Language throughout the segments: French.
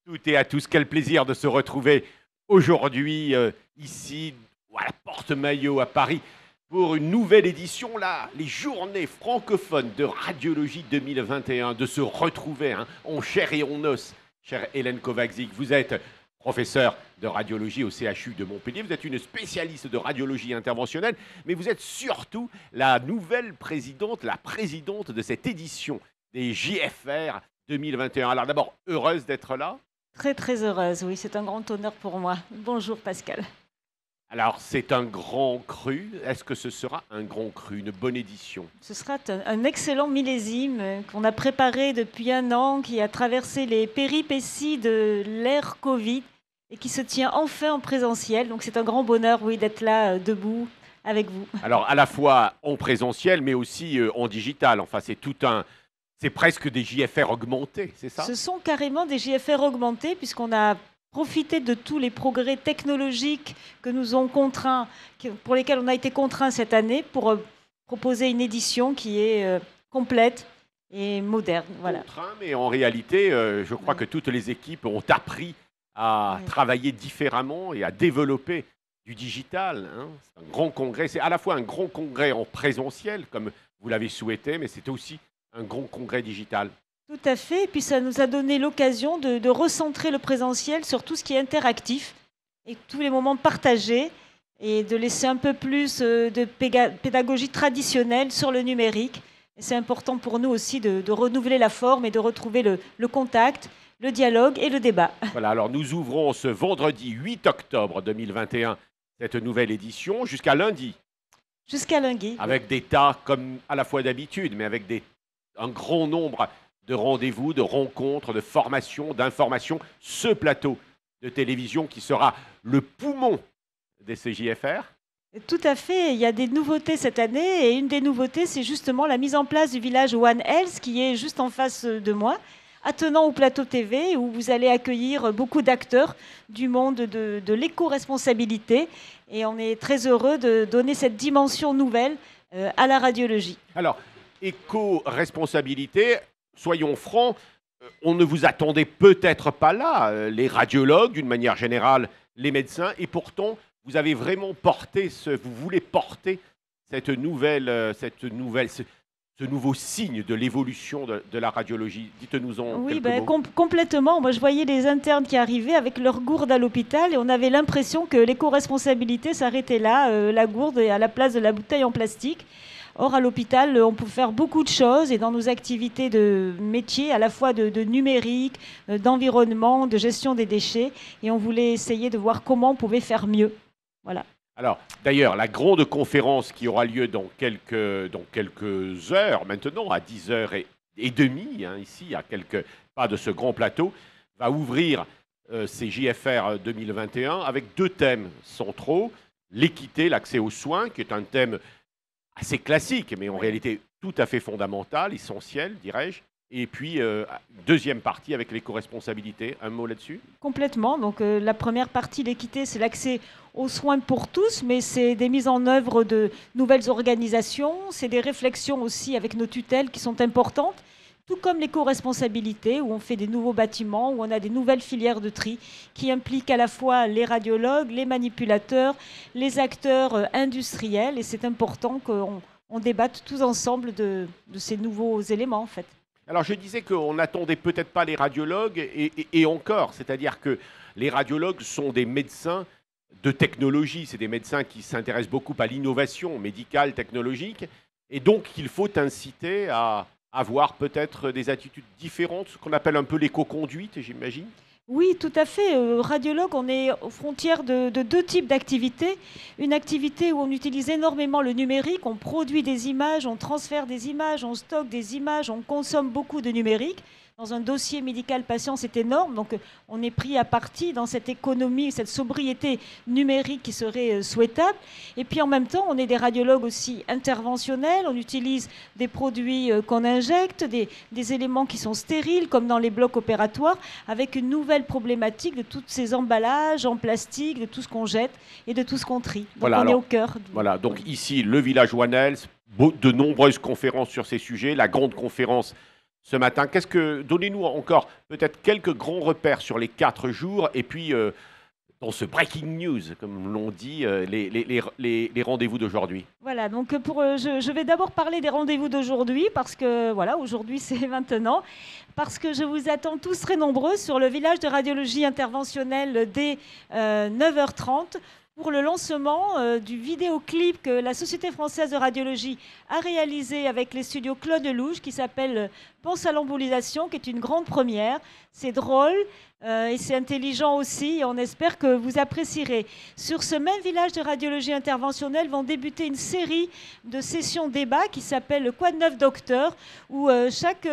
Toutes et à tous, quel plaisir de se retrouver aujourd'hui ici à la Porte-Maillot à Paris pour une nouvelle édition, là, les journées francophones de radiologie 2021, de se retrouver en chair et en os. Chère Hélène Kovačič, vous êtes professeure de radiologie au CHU de Montpellier, vous êtes une spécialiste de radiologie interventionnelle, mais vous êtes surtout la nouvelle présidente, la présidente de cette édition des JFR 2021. Alors d'abord, heureuse d'être là. Très très heureuse, oui, c'est un grand honneur pour moi. Bonjour Pascal. Alors c'est un grand cru, est-ce que ce sera un grand cru, une bonne édition? Ce sera un excellent millésime qu'on a préparé depuis un an, qui a traversé les péripéties de l'ère Covid et qui se tient enfin en présentiel. Donc c'est un grand bonheur, oui, d'être là debout avec vous. Alors à la fois en présentiel mais aussi en digital, enfin c'est tout un... C'est presque des JFR augmentés, c'est ça? Ce sont carrément des JFR augmentés puisqu'on a profité de tous les progrès technologiques que nous ont contraints, pour lesquels on a été contraints cette année pour proposer une édition qui est complète et moderne. Voilà. Contraint, mais en réalité, je crois que toutes les équipes ont appris à travailler différemment et à développer du digital. C'est un grand congrès, c'est à la fois un grand congrès en présentiel, comme vous l'avez souhaité, mais c'est aussi un grand congrès digital. Tout à fait, et puis ça nous a donné l'occasion de recentrer le présentiel sur tout ce qui est interactif et tous les moments partagés et de laisser un peu plus de pédagogie traditionnelle sur le numérique. Et c'est important pour nous aussi de renouveler la forme et de retrouver le contact, le dialogue et le débat. Voilà, alors nous ouvrons ce vendredi 8 octobre 2021 cette nouvelle édition jusqu'à lundi. Jusqu'à lundi. Avec des tas, comme à la fois d'habitude, mais avec un grand nombre de rendez-vous, de rencontres, de formations, d'informations. Ce plateau de télévision qui sera le poumon des CJFR. Tout à fait, il y a des nouveautés cette année et une des nouveautés, c'est justement la mise en place du village One Health qui est juste en face de moi, attenant au plateau TV où vous allez accueillir beaucoup d'acteurs du monde de l'éco-responsabilité et on est très heureux de donner cette dimension nouvelle à la radiologie. Alors, éco-responsabilité, soyons francs, on ne vous attendait peut-être pas là, les radiologues d'une manière générale, les médecins, et pourtant vous avez vraiment porté, vous voulez porter ce nouveau signe de l'évolution de la radiologie. Dites-nous en quelques mots. Complètement. Moi, je voyais les internes qui arrivaient avec leur gourde à l'hôpital et on avait l'impression que l'éco-responsabilité s'arrêtait là, la gourde à la place de la bouteille en plastique. Or, à l'hôpital, on peut faire beaucoup de choses et dans nos activités de métier, à la fois de numérique, d'environnement, de gestion des déchets. Et on voulait essayer de voir comment on pouvait faire mieux. Voilà. Alors, d'ailleurs, la grande conférence qui aura lieu dans quelques heures, maintenant, à 10h30, ici, à quelques pas de ce grand plateau, va ouvrir ces JFR 2021 avec deux thèmes centraux. L'équité, l'accès aux soins, qui est un thème assez classique, mais en réalité tout à fait fondamental, essentiel, dirais-je. Et puis, deuxième partie avec l'éco-responsabilité. Un mot là-dessus? Complètement. Donc, la première partie, l'équité, c'est l'accès aux soins pour tous, mais c'est des mises en œuvre de nouvelles organisations, c'est des réflexions aussi avec nos tutelles qui sont importantes, tout comme l'éco-responsabilité, où on fait des nouveaux bâtiments, où on a des nouvelles filières de tri qui impliquent à la fois les radiologues, les manipulateurs, les acteurs industriels. Et c'est important qu'on débatte tous ensemble de ces nouveaux éléments, en fait. Alors, je disais qu'on n'attendait peut-être pas les radiologues, et encore, c'est-à-dire que les radiologues sont des médecins de technologie, c'est des médecins qui s'intéressent beaucoup à l'innovation médicale, technologique, et donc il faut inciter à avoir peut-être des attitudes différentes, ce qu'on appelle un peu l'éco-conduite, j'imagine. Oui, tout à fait. Radiologue, on est aux frontières de deux types d'activités. Une activité où on utilise énormément le numérique, on produit des images, on transfère des images, on stocke des images, on consomme beaucoup de numérique. Dans un dossier médical patient, c'est énorme. Donc, on est pris à partie dans cette économie, cette sobriété numérique qui serait souhaitable. Et puis, en même temps, on est des radiologues aussi interventionnels. On utilise des produits qu'on injecte, des éléments qui sont stériles, comme dans les blocs opératoires, avec une nouvelle problématique de tous ces emballages en plastique, de tout ce qu'on jette et de tout ce qu'on trie. Donc, voilà, on est au cœur. Voilà, donc ici, le village One Health, de nombreuses conférences sur ces sujets. La grande conférence ce matin. Donnez-nous encore peut-être quelques grands repères sur les 4 jours et puis dans ce breaking news, comme l'on dit, les rendez-vous d'aujourd'hui. Voilà, donc je vais d'abord parler des rendez-vous d'aujourd'hui, parce que voilà, aujourd'hui c'est maintenant, parce que je vous attends tous très nombreux sur le village de radiologie interventionnelle dès 9h30 pour le lancement du vidéoclip que la Société française de radiologie a réalisé avec les studios Claude Lelouch, qui s'appelle Pense à l'embolisation, qui est une grande première. C'est drôle et c'est intelligent aussi, et on espère que vous apprécierez. Sur ce même village de radiologie interventionnelle vont débuter une série de sessions débat qui s'appelle Quoi de neuf docteur, où chaque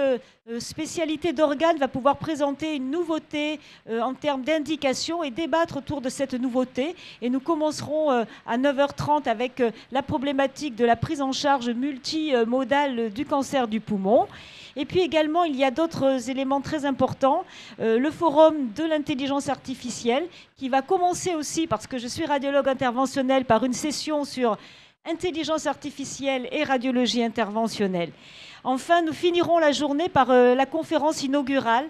spécialité d'organe va pouvoir présenter une nouveauté en termes d'indication et débattre autour de cette nouveauté. Et nous commencerons à 9h30 avec la problématique de la prise en charge multimodale du cancer du poumon. Et puis également, il y a d'autres éléments très importants. Le forum de l'intelligence artificielle qui va commencer aussi, parce que je suis radiologue interventionnel, par une session sur intelligence artificielle et radiologie interventionnelle. Enfin, nous finirons la journée par la conférence inaugurale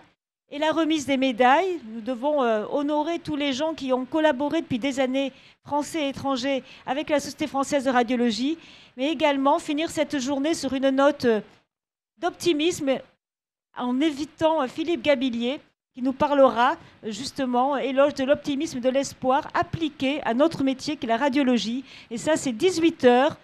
et la remise des médailles. Nous devons honorer tous les gens qui ont collaboré depuis des années, français et étrangers, avec la Société française de radiologie, mais également finir cette journée sur une note d'optimisme en évitant Philippe Gabillier, qui nous parlera justement, éloge de l'optimisme, de l'espoir appliqué à notre métier qui est la radiologie. Et ça, c'est 18h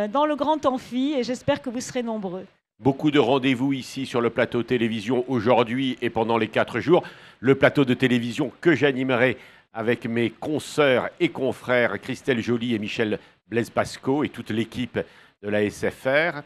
dans le Grand Amphi, et j'espère que vous serez nombreux. Beaucoup de rendez-vous ici sur le plateau télévision aujourd'hui et pendant les 4 jours. Le plateau de télévision que j'animerai avec mes consoeurs et confrères Christelle Joly et Michel Blaise-Pascaud et toute l'équipe de la SFR.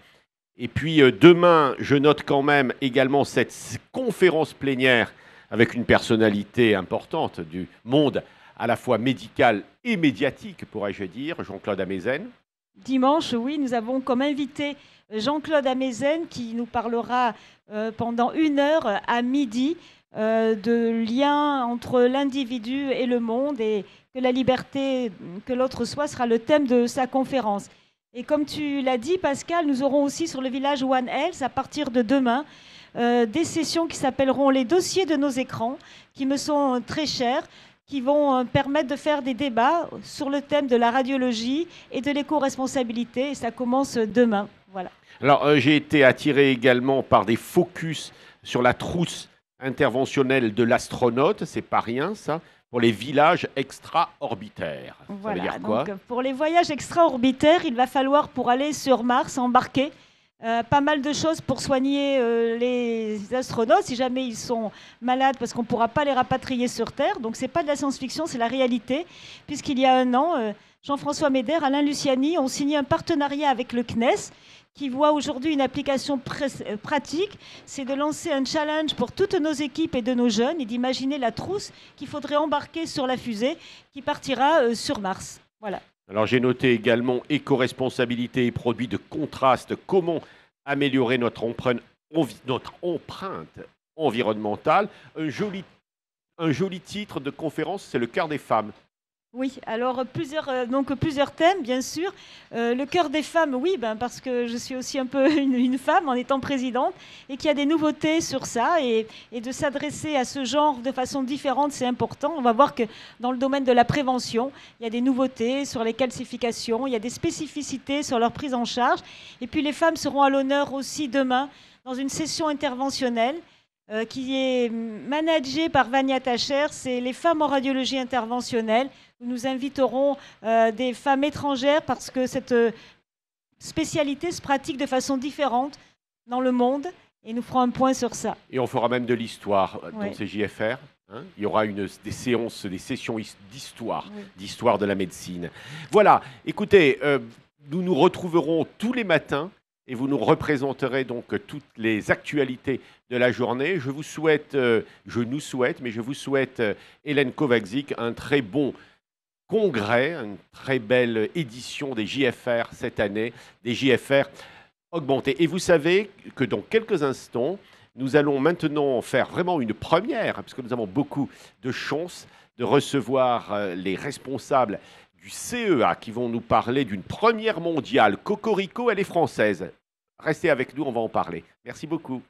Et puis demain, je note quand même également cette conférence plénière avec une personnalité importante du monde à la fois médical et médiatique, pourrais-je dire, Jean-Claude Amezen. Dimanche, oui, nous avons comme invité Jean-Claude Amezen qui nous parlera pendant 1 heure à midi de lien entre l'individu et le monde, et que la liberté que l'autre soit sera le thème de sa conférence. Et comme tu l'as dit, Pascal, nous aurons aussi sur le village One Health, à partir de demain, des sessions qui s'appelleront les dossiers de nos écrans, qui me sont très chers, qui vont permettre de faire des débats sur le thème de la radiologie et de l'éco-responsabilité. Et ça commence demain. Voilà. Alors, j'ai été attiré également par des focus sur la trousse interventionnelle de l'astronaute. C'est pas rien, ça, pour les villages extra-orbitaires. Voilà, ça veut dire quoi? donc, pour les voyages extra-orbitaires, il va falloir, pour aller sur Mars, embarquer pas mal de choses pour soigner les astronautes si jamais ils sont malades, parce qu'on ne pourra pas les rapatrier sur Terre. Donc ce n'est pas de la science-fiction, c'est la réalité. Puisqu'il y a 1 an, Jean-François Méder, Alain Luciani ont signé un partenariat avec le CNES qui voit aujourd'hui une application pratique. C'est de lancer un challenge pour toutes nos équipes et de nos jeunes et d'imaginer la trousse qu'il faudrait embarquer sur la fusée qui partira sur Mars. Voilà. Alors j'ai noté également éco-responsabilité et produits de contraste. Comment améliorer notre empreinte environnementale. Un joli titre de conférence, c'est le cœur des femmes. Oui, alors plusieurs thèmes, bien sûr. Le cœur des femmes, oui, parce que je suis aussi un peu une femme en étant présidente, et qu'il y a des nouveautés sur ça, et de s'adresser à ce genre de façon différente, c'est important. On va voir que dans le domaine de la prévention, il y a des nouveautés sur les calcifications, il y a des spécificités sur leur prise en charge. Et puis les femmes seront à l'honneur aussi demain dans une session interventionnelle qui est managée par Vania Tacher. C'est les femmes en radiologie interventionnelle. Nous inviterons des femmes étrangères parce que cette spécialité se pratique de façon différente dans le monde, et nous ferons un point sur ça. Et on fera même de l'histoire dans ces JFR. Hein. Il y aura des sessions d'histoire de la médecine. Voilà, écoutez, nous nous retrouverons tous les matins et vous nous représenterez donc toutes les actualités de la journée. Je vous souhaite, Hélène Kovačič, un très bon congrès, une très belle édition des JFR cette année, des JFR augmentés. Et vous savez que dans quelques instants, nous allons maintenant faire vraiment une première, parce que nous avons beaucoup de chance de recevoir les responsables du CEA qui vont nous parler d'une première mondiale. Cocorico, elle est française. Restez avec nous, on va en parler. Merci beaucoup.